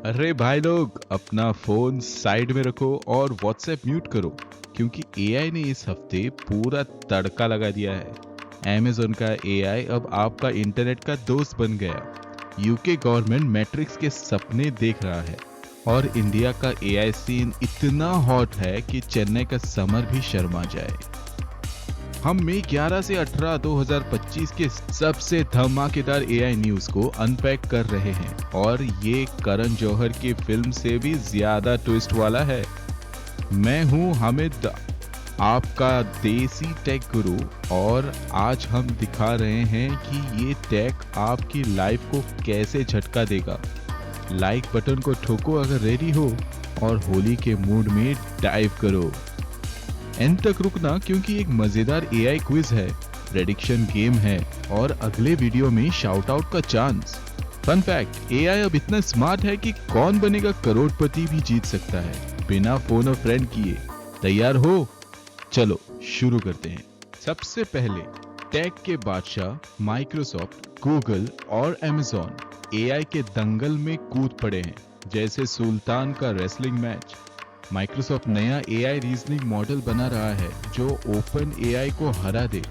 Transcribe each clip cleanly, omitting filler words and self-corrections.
अरे भाई लोग, अपना फोन साइड में रखो और व्हाट्सएप म्यूट करो, क्योंकि एआई ने इस हफ्ते पूरा तड़का लगा दिया है। अमेज़न का एआई अब आपका इंटरनेट का दोस्त बन गया। यूके गवर्नमेंट मैट्रिक्स के सपने देख रहा है और इंडिया का एआई सीन इतना हॉट है कि चेन्नई का समर भी शर्मा जाए। हम मई 11 से 18 2025 के सबसे धमाकेदार एआई न्यूज को अनपैक कर रहे हैं और ये करण जौहर की फिल्म से भी ज्यादा ट्विस्ट वाला है। मैं हूं हामिद, आपका देसी टेक गुरु, और आज हम दिखा रहे हैं कि ये टेक आपकी लाइफ को कैसे झटका देगा। लाइक बटन को ठोको अगर रेडी हो और होली के मूड में डाइव करो। एंड तक रुकना, क्योंकि एक मजेदार एआई क्विज है, प्रेडिक्शन गेम है और अगले वीडियो में शाउट आउट का चांस। फन फैक्ट, एआई अब इतना स्मार्ट है कि कौन बनेगा करोड़पति भी जीत सकता है बिना फोन और फ्रेंड किए। तैयार हो? चलो शुरू करते हैं। सबसे पहले टेक के बादशाह माइक्रोसॉफ्ट, गूगल और अमेज़न एआई के दंगल में कूद पड़े हैं, जैसे सुल्तान का रेसलिंग मैच। माइक्रोसॉफ्ट नया एआई रीजनिंग मॉडल बना रहा है जो ओपन एआई को हरा दे।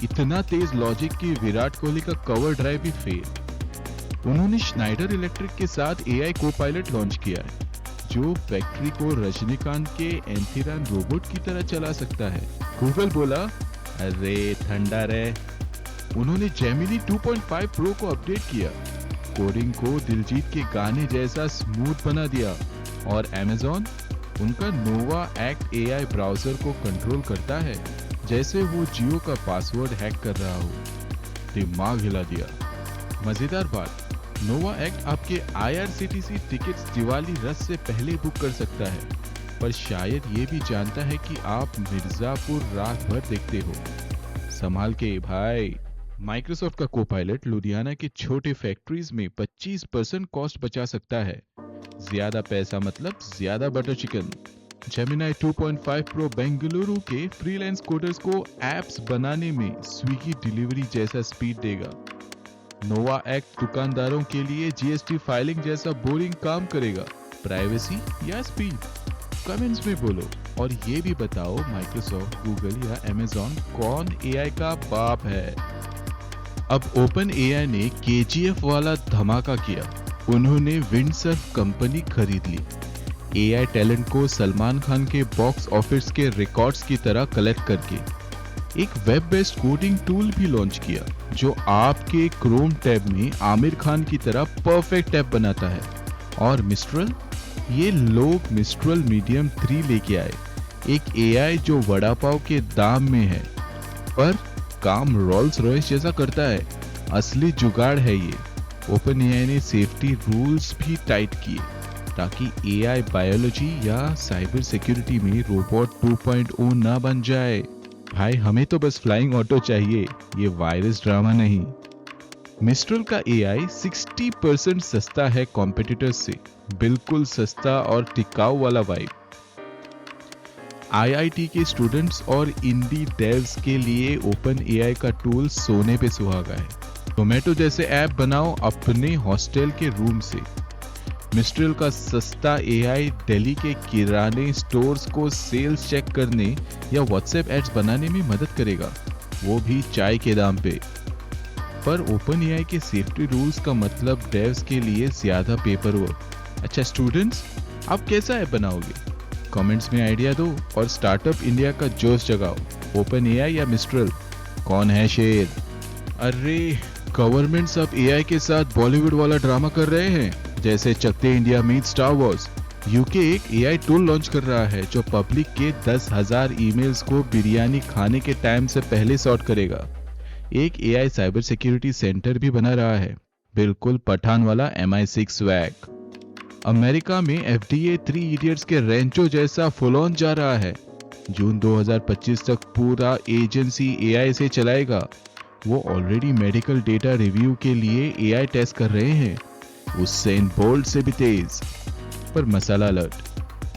इतना तेज लॉजिक कि विराट कोहली का कवर ड्राइव भी फेल। उन्होंने स्नाइडर इलेक्ट्रिक के साथ एआई को-पायलट लॉन्च किया है जो फैक्ट्री को रजनीकांत के एंथिरन रोबोट की तरह चला सकता है। गूगल बोला, अरे ठंडा रहे। उन्होंने जेमिनी 2.5 प्रो को अपडेट किया, कोडिंग को दिलजीत के गाने जैसा स्मूथ बना दिया। और अमेज़न, उनका नोवा एक्ट एआई ब्राउजर को कंट्रोल करता है जैसे वो जियो का पासवर्ड हैक कर रहा हो। दिमाग हिला दिया। मजेदार बात, नोवा एक्ट आपके आईआरसीटीसी टिकट्स दिवाली रस से पहले बुक कर सकता है, पर शायद ये भी जानता है कि आप मिर्जापुर रात भर देखते हो। संभाल के भाई। माइक्रोसॉफ्ट का को-पायलट लुधियाना के छोटे फैक्ट्रीज में 25% कॉस्ट बचा सकता है। ज्यादा पैसा मतलब ज्यादा butter chicken. Gemini 2.5 pro Bengaluru के फ्रीलांस कोडर्स को एप्स बनाने में स्विगी डिलीवरी जैसा स्पीड देगा। नोवा एक्ट दुकानदारों के लिए जीएसटी फाइलिंग जैसा बोरिंग काम करेगा। प्राइवेसी या स्पीड? कमेंट्स में बोलो। और ये भी बताओ, माइक्रोसॉफ्ट, गूगल या अमेज़न कौन एआई का बाप है? अब ओपन एआई ने केजीएफ वाला धमाका किया। उन्होंने विंडसर्फ कंपनी खरीद ली। एआई टैलेंट को सलमान खान के बॉक्स ऑफिस के रिकॉर्ड्स की तरह कलेक्ट करके एक वेब बेस्ड कोडिंग टूल भी लॉन्च किया जो आपके क्रोम टैब में आमिर खान की तरह परफेक्ट टैब बनाता है। और मिस्ट्रल, ये लोग मिस्ट्रल मीडियम 3 लेके आए, एक एआई जो वड़ा पाव के दाम में है पर काम रोल्स रॉयस जैसा करता है। असली जुगाड़ है ये। ओपन एआई ने सेफ्टी रूल्स भी टाइट किए ताकि एआई बायोलॉजी या साइबर सिक्योरिटी में रोबोट 2.0 ना बन जाए। भाई, हमें तो बस फ्लाइंग ऑटो चाहिए, ये वायरस ड्रामा नहीं। मिस्ट्रल का एआई 60% सस्ता है कॉम्पिटिटर्स से, बिल्कुल सस्ता और टिकाऊ वाला वाइब। आईआईटी के स्टूडेंट्स और इंडी डेव्स के लिए ओपन एआई का टूल सोने पे सुहागा है। जोमेटो जैसे ऐप बनाओ अपने हॉस्टल के रूम से। मिस्ट्रल का सस्ता एआई दिल्ली के किराने स्टोर्स को सेल्स चेक करने या व्हाट्सएप एड्स बनाने में मदद करेगा, वो भी चाय के दाम पे। पर ओपन एआई के सेफ्टी रूल्स का मतलब डेव्स के लिए ज्यादा पेपर वर्क। अच्छा स्टूडेंट्स, आप कैसा ऐप बनाओगे? कमेंट्स में आइडिया दो और स्टार्टअप इंडिया का जोश जगाओ। ओपन एआई या मिस्ट्रल, कौन है शेर? अरे गवर्नमेंट्स अब एआई के साथ बॉलीवुड वाला ड्रामा कर रहे हैं, जैसे चकते India meet star wars. UK एक एआई टूल लॉन्च कर रहा है जो पब्लिक के 10,000 ईमेल्स को बिरयानी खाने के टाइम से पहले सॉर्ट करेगा। एक एआई साइबर सिक्योरिटी सेंटर भी बना रहा है, बिल्कुल पठान वाला MI6 स्वैग। अमेरिका में FDA 3 इडियट्स के रेंचो जैसा फुल ऑन जा रहा है। जून 2025 तक पूरा एजेंसी एआई से चलाएगा। वो ऑलरेडी मेडिकल डेटा रिव्यू के लिए एआई टेस्ट कर रहे हैं, उससेन बोल्ट से भी तेज। पर मसाला अलर्ट,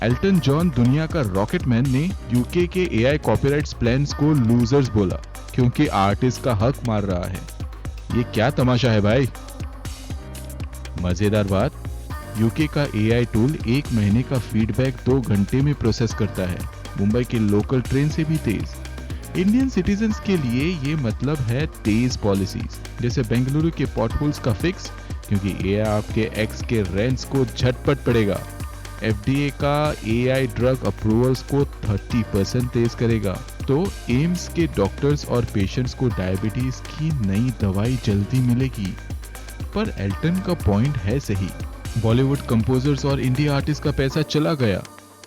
एल्टन जॉन दुनिया का रॉकेटमैन ने यूके के एआई कॉपीराइट्स प्लान्स को लूजर्स बोला क्योंकि आर्टिस्ट का हक मार रहा है। ये क्या तमाशा है भाई? मजेदार बात, यूके का एआई टूल 1 महीने का फीडबैक 2 घंटे में प्रोसेस करता है, मुंबई की लोकल ट्रेन से भी तेज। इंडियन सिटीजन्स के लिए ये मतलब है तेज पॉलिसीज, जैसे बेंगलुरु के पॉटहोल्स का फिक्स, क्योंकि एआई आपके एक्स के रेंट्स को झटपट पड़ेगा। एफडीए का एआई ड्रग अप्रूवल्स को 30% तेज करेगा, तो एम्स के डॉक्टर्स और पेशेंट्स को डायबिटीज की नई दवाई जल्दी मिलेगी। पर एल्टन का पॉइंट है सही, बॉलीवुड कंपोजर्स और इंडी आर्टिस्ट का पैसा चला गया।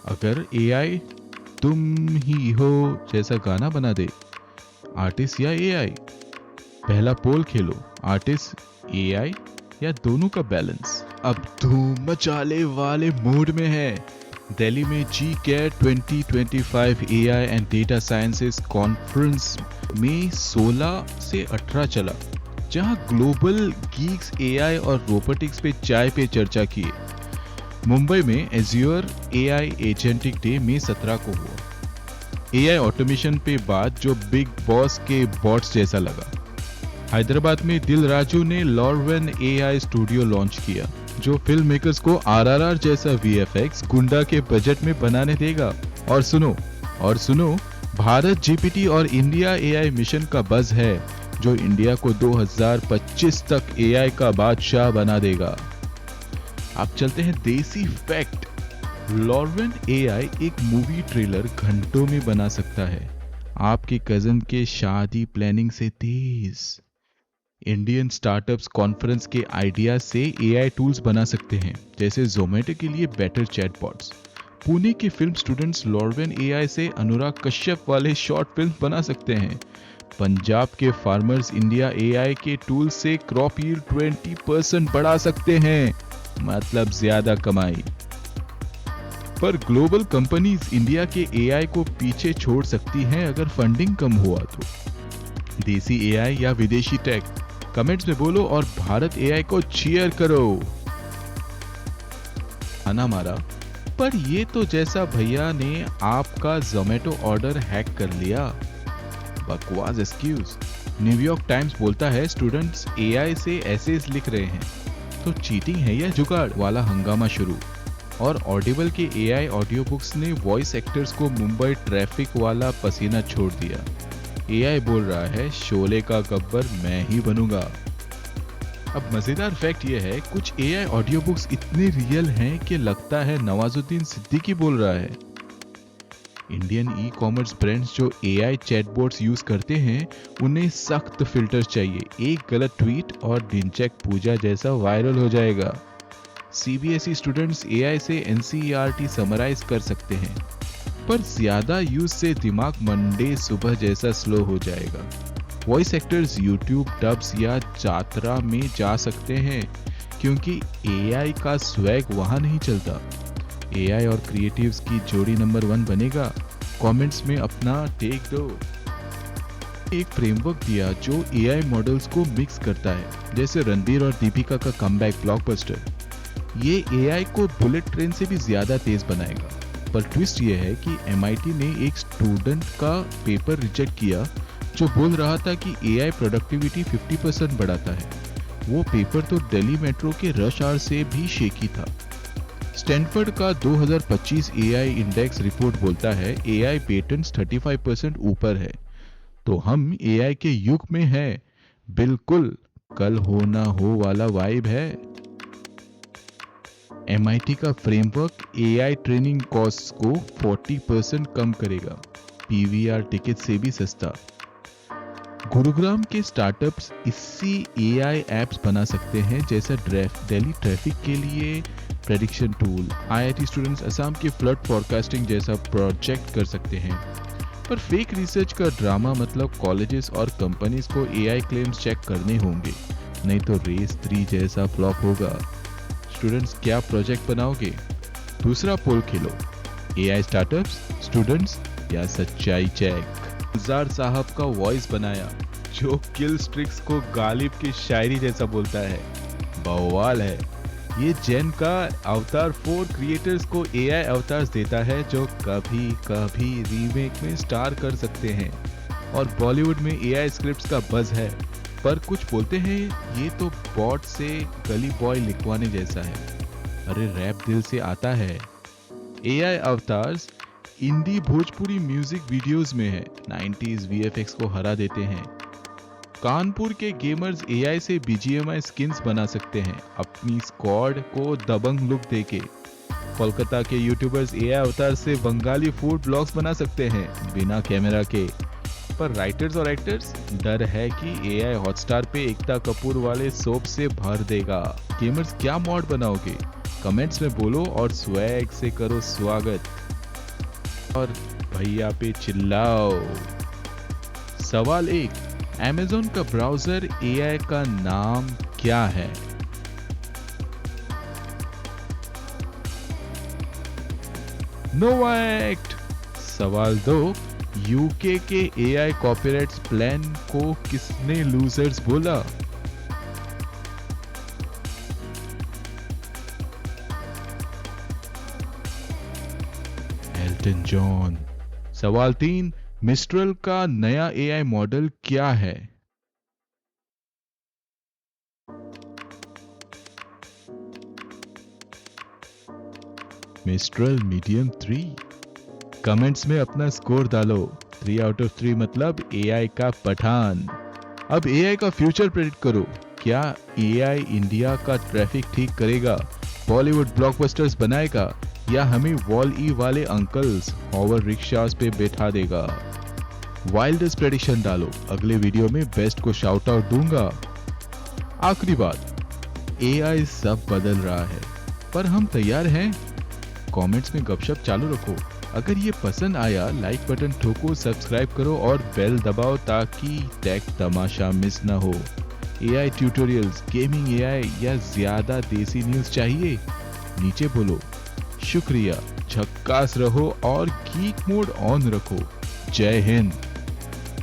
अगर एआई तुम ही हो जैसा गाना बना दे, आर्टिस्ट या एआई? पहला पोल खेलो, आर्टिस्ट एआई या दोनों का बैलेंस। अब धूम मचाने वाले मूड में है। दिल्ली में GCare 2025 AI and data sciences conference में 16 से 18 चला, जहां ग्लोबल गीक्स एआई और रोबोटिक्स पे चाय पे चर्चा किए। मुंबई में एज्योर एआई एजेंटिक डे में 17 को हुआ। एआई ऑटोमेशन पे बात जो बिग बॉस के बॉट्स जैसा लगा। हैदराबाद में दिल राजू ने लॉरवेन एआई स्टूडियो लॉन्च किया, जो फिल्म मेकर्स को आरआरआर जैसा वीएफएक्स गुंडा के बजट में बनाने देगा। और सुनो, भारत जीपीटी और इंडिया एआई मिशन का बज़ है, जो इंडिया को 2025 तक एआई का बादशाह बना देगा। अब चलते हैं देसी फैक्ट। लॉरवेन एआई एक मूवी ट्रेलर घंटों में बना सकता है, आपके कजन के शादी प्लानिंग से तेज। इंडियन स्टार्टअप्स कॉन्फ्रेंस के आइडिया से एआई टूल्स बना सकते हैं, जैसे जोमेटो के लिए बेटर चैटबॉट्स। पुणे के फिल्म स्टूडेंट्स लॉरवेन एआई से अनुराग कश्यप वाले शॉर्ट फिल्म बना सकते हैं। पंजाब के फार्मर्स इंडिया एआई के टूल से क्रॉप यील्ड 20% बढ़ा सकते हैं, मतलब ज्यादा कमाई। पर ग्लोबल कंपनीज इंडिया के एआई को पीछे छोड़ सकती हैं अगर फंडिंग कम हुआ तो। देसी एआई या विदेशी टेक, कमेंट्स में बोलो और भारत एआई को चीयर करो। आना मारा, पर ये तो जैसा भैया ने आपका जोमेटो ऑर्डर हैक कर लिया, बकवास एक्सक्यूज। न्यूयॉर्क टाइम्स बोलता है स्टूडेंट्स एआई से एसेज लिख रहे हैं, तो चीटिंग है या जुगाड़ वाला हंगामा शुरू। और ऑडिबल के एआई ऑडियो बुक्स ने वॉइस एक्टर्स को मुंबई ट्रैफिक वाला पसीना छोड़ दिया। एआई बोल रहा है शोले का गब्बर मैं ही बनूंगा। अब मजेदार फैक्ट यह है, कुछ एआई ऑडियो बुक्स इतने रियल हैं कि लगता है नवाजुद्दीन सिद्दीकी बोल रहा है। इंडियन ई कॉमर्स ब्रांड्स जो एआई चैटबॉट्स यूज करते हैं, उन्हें सख्त फिल्टर्स चाहिए। एक गलत ट्वीट और डिंचक पूजा जैसा वायरल हो जाएगा। सीबीएसई स्टूडेंट्स एआई से एनसीईआरटी समराइज कर सकते हैं, पर ज्यादा यूज से दिमाग मंडे सुबह जैसा स्लो हो जाएगा। वॉइस एक्टर्स यूट्यूब डब्स या जात्रा में जा सकते हैं, क्योंकि एआई का स्वैग वहां नहीं चलता। एआई और क्रिएटिव्स की जोड़ी नंबर 1 बनेगा। कमेंट्स में अपना टेक दो। एक फ्रेमवर्क दिया जो एआई मॉडल्स को मिक्स करता है, जैसे रणबीर और दीपिका का कमबैक ब्लॉकबस्टर। ये एआई को बुलेट ट्रेन से भी ज्यादा तेज बनाएगा। पर ट्विस्ट ये है कि एमआईटी ने एक स्टूडेंट का पेपर रिजेक्ट किया जो बोल रहा था कि एआई प्रोडक्टिविटी 50% बढ़ाता है। वो पेपर तो दिल्ली मेट्रो के रश आवर से भी शेकी था। स्टैनफोर्ड का 2025 एआई इंडेक्स रिपोर्ट बोलता है एआई पेटेंट्स 35% ऊपर है। तो हम एआई के युग में हैं, बिल्कुल कल हो ना हो वाला वाइब है। एमआईटी का फ्रेमवर्क एआई ट्रेनिंग कॉस्ट को 40% कम करेगा, पीवीआर टिकट से भी सस्ता। गुरुग्राम के स्टार्टअप्स इससे एआई एप्स बना सकते हैं, जैसा दिल्ली ट्रैफिक के लिए prediction tool. IIT students Assam के फ्लड फोरकास्टिंग जैसा प्रोजेक्ट कर सकते हैं। पर फेक रिसर्च का ड्रामा मतलब कॉलेजेस और कंपनीज को एआई क्लेम्स चेक करने होंगे, नहीं तो रेस 3 जैसा फ्लॉप होगा। स्टूडेंट्स क्या प्रोजेक्ट बनाओगे? दूसरा पोल खेलो, एआई स्टार्टअप्स, स्टूडेंट्स या सच्चाई चेक। गुलजार साहब का वॉइस बनाया जो किल स्ट्रिक्स को गालिब की शायरी जैसा बोलता है, बवाल है। ये जेन का अवतार 4 क्रिएटर्स को एआई अवतार्स देता है जो कभी कभी रीमेक में स्टार कर सकते हैं। और बॉलीवुड में एआई स्क्रिप्ट्स का बज़ है, पर कुछ बोलते हैं ये तो बॉट से गली बॉय लिखवाने जैसा है। अरे रैप दिल से आता है। एआई अवतार्स इंडी भोजपुरी म्यूजिक वीडियोस में है, 90s वीएफएक्स को हरा देते हैं। कानपुर के गेमर्स एआई से बीजीएमआई स्किन्स बना सकते हैं अपनी स्क्वाड को दबंग लुक देके। कोलकाता के यूट्यूबर्स एआई अवतार से बंगाली फूड ब्लॉग्स बना सकते हैं बिना कैमरा के। पर राइटर्स और एक्टर्स डर है कि एआई हॉटस्टार पे एकता कपूर वाले सोप से भर देगा। गेमर्स क्या मॉड बनाओगे? कमेंट्स में बोलो और स्वैग से करो स्वागत और भैया पे चिल्लाओ। सवाल 1, Amazon का ब्राउजर एआई का नाम क्या है? नोवा एक्ट। सवाल 2, यूके के एआई कॉपीराइट्स प्लान को किसने लूजर्स बोला? Elton John. सवाल 3, मिस्ट्रल का नया एआई मॉडल क्या है? Mistral medium 3। कमेंट्स में अपना स्कोर डालो। 3 आउट ऑफ 3 मतलब एआई का पठान। अब एआई का फ्यूचर प्रेडिक्ट करो। क्या एआई इंडिया का ट्रैफिक ठीक करेगा, बॉलीवुड ब्लॉकबस्टर्स बनाएगा, या हमें वॉल ई वाले अंकल्स हॉवर रिक्शास पे बैठा देगा? वाइल्डेस्ट प्रेडिक्शन डालो, अगले वीडियो में बेस्ट को शाउट आउट दूंगा। आखिरी बात, एआई सब बदल रहा है पर हम तैयार हैं। कमेंट्स में गपशप चालू रखो। अगर ये पसंद आया लाइक बटन ठोको, सब्सक्राइब करो और बेल दबाओ ताकि टेक तमाशा मिस ना हो। एआई ट्यूटोरियल्स, गेमिंग एआई या ज्यादा देसी न्यूज चाहिए? नीचे बोलो। शुक्रिया, झक्कास रहो और गीक मोड ऑन रखो। जय हिंद।